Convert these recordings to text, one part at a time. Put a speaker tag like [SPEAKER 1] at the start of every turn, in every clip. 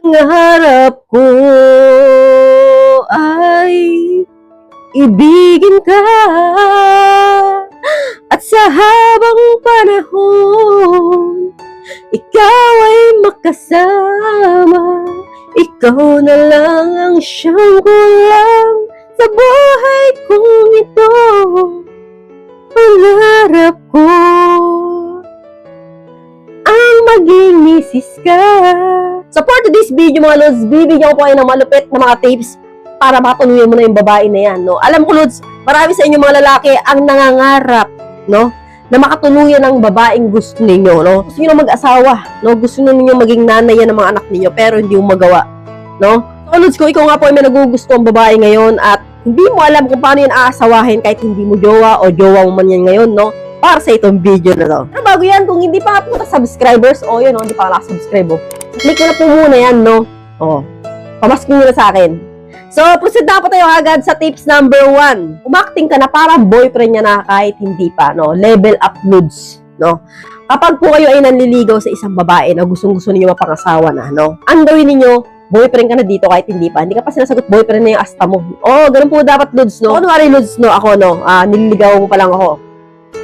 [SPEAKER 1] Nangarap ko ay ibigin ka at sa habang panahon ikaw ay makasama. Ikaw na lang ang siyang kulang sa buhay kong ito. Pangarap ko ang maging misis ka. So for today's video mga Lods, bibigyan ko po kayo ng malupit na mga tips para matuluyan mo na yung babae na yan, no? Alam ko Lods, marami sa inyo mga lalaki ang nangangarap, no? Na makatuluyan ng babaeng gusto ninyo, no? Gusto niyo mag-asawa, no? Gusto ninyo maging nanay yan ng mga anak ninyo, pero hindi mo magawa, no? So Lods, kung ikaw nga po ay may nagugusto ang babae ngayon at hindi mo alam kung paano yan aasawahin kahit hindi mo jowa o jowa mo man yan ngayon, no? Para sa itong video na to. Pero bago yan, kung hindi pa nga po subscribers, yun, no? Hindi pa nakasubscribe, click mo na po muna yan, no? Pamasking nyo na sa akin. So, proceed na po tayo agad sa tips number 1. Umakting ka na para boyfriend niya na kahit hindi pa, no? Level up Lods, no? Kapag po kayo ay nanliligaw sa isang babae na gustong-gusto niyo mapangasawa na, no? Ang gawin niyo, boyfriend ka na dito kahit hindi pa. Hindi ka pa sinasagot, boyfriend na yung asta mo. Ganun po dapat Lods, no? Kunwari Lods, no? Ako, no? Nililigaw mo pa lang ako.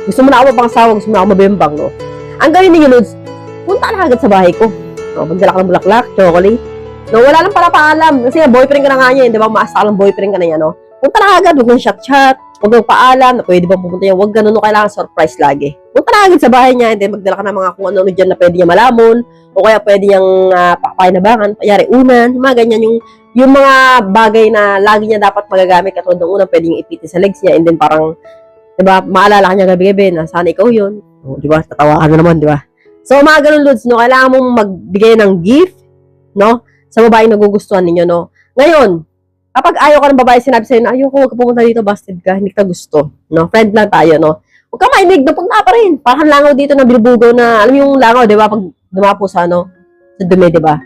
[SPEAKER 1] Gusto mo na ako mapangasawa, gusto mo na ako mabembang, no? Ang gawin niyo Lods, punta na agad sa bahay ko. No, magdala ka ng bulaklak, chocolate. No, wala lang pala paalam. Kasi boyfriend ka na nga niya, di ba? Maasta ka lang boyfriend ka na niya, no? Punta na agad, huwag nang chat-chat, huwag nang paalam, na pwede bang pupunta niya, huwag ganun, no? Kailangan surprise lagi. Punta na agad sa bahay niya, and then magdala ka ng mga kung ano-ano dyan na pwede niya malamon, o kaya pwede niyang pakinabangan, payari unan, mga ganyan, yung mga bagay na lagi niya dapat magagamit, katulad ng unang pwede niyang ipitin sa legs niya, and then parang, di ba, maalala ka niya gabi-gabi na sana ikaw yun. Di ba? Tatawa ka na naman, di ba? So, mga ganun, Lods, no? Kailangan mong magbigay ng gift, no? Sa babaeng nagugustuhan ninyo, no? Ngayon, kapag ayaw ka ng babae, sinabi sa'yo na, ayoko, huwag ka pumunta dito, busted ka, hindi ka gusto, no? Friend lang tayo, no? Huwag ka mainig, no? Punta pa rin. Parang langaw dito na binubugaw na, alam yung langaw, di ba? Pag dumapo sa, sa dumi, di ba?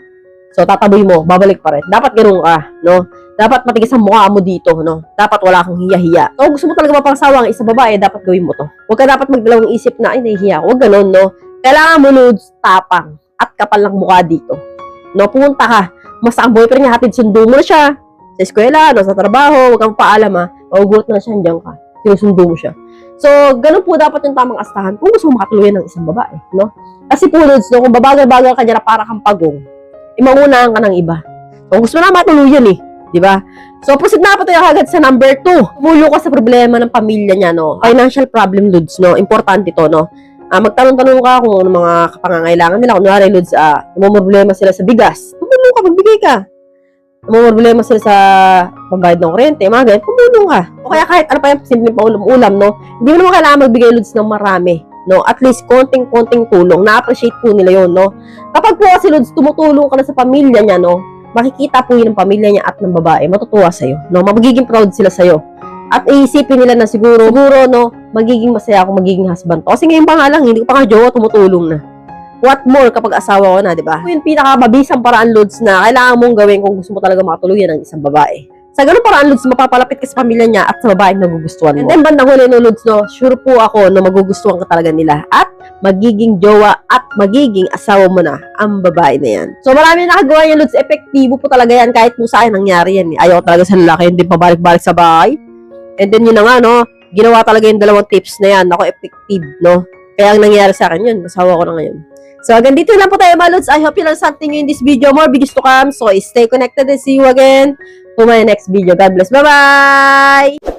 [SPEAKER 1] So, tataboy mo, babalik pa rin. Dapat ganun ka, no? Dapat matigas ang mukha mo dito, no? Dapat wala kang hiya-hiya. So, gusto mo talaga mapangsawa ang isang babae, dapat gawin mo to. Huwag ka dapat magdalawang isip na, ay, nahihiya. Huwag ganun, no? Kailangan mo, Lods, tapang at kapal ng mukha dito. No, pumunta ka. Mas ang boyfriend niya, hatid sundo mo na siya. Sa eskwela, no, sa trabaho, huwag kang paalam, Magugulat na siya, nandiyan ka. Sinusundo mo siya. So, ganun po dapat yung tamang astahan kung gusto mo makatuluyan ng isang babae, no? Kasi po, Lods, no, kung babagal-bagal ka dyan na para kang pagong, imangunahan ka ng iba. So, gusto mo na matuluyan, di ba? So, proceed na po tayo agad sa number 2. Tumulo ka sa problema ng pamilya niya, no? Financial problem, Lods, no? Importante to, no? Magtanong-tanong ka kung ano mga kapangangailangan nila. Kunwari, Lods, problema sila sa bigas. Tumulong ka, magbigay ka. Problema sila sa pambayad ng kuryente, mga ganyan, tumulong ka. O kaya kahit ano pa yung simpleng paulam-ulam, no? Hindi mo naman kailangan magbigay, Lods, ng marami, no? At least, konting-konting tulong. Na-appreciate po nila yon, no? Kapag po kasi, Lods, tumutulong ka na sa pamilya niya, no? Makikita po yun ng pamilya niya at ng babae. Matutuwa sa'yo, no? Magiging proud sila sa'yo. At iisipin nila na siguro, no, magiging masaya ako, magiging husband to. Kasi ngayon pa nga lang, hindi ko pa nga jowa, tumutulong na. What more kapag asawa ko na, di ba? Yung pinakamabisang paraan, Lods, na kailangan mong gawin kung gusto mo talaga makatuluyan ng isang babae. Sa ganun paraan, Lods, mapapalapit ka sa pamilya niya at sa babaeng nagugustuhan mo. And then, bandang huli, no, Lods, no, sure po ako na magugustuhan ka talaga nila at magiging jowa at magiging asawa mo na ang babae na yan. So, marami na nakagawa yan, Lods. Epektibo po talaga yan kahit po sa akin nangyari yan. Ayaw talaga sa lalaki, hindi pabalik-balik sa bahay. And then yun na nga, no, ginawa talaga yung dalawang tips na yan. Ako, effective, no? Kaya ang nangyari sa akin yun, nasawa ko na ngayon. So, hanggang dito lang po tayo, mga Lods. I hope you learned something in this video. More videos to come. So, stay connected and see you again to my next video. God bless. Bye-bye!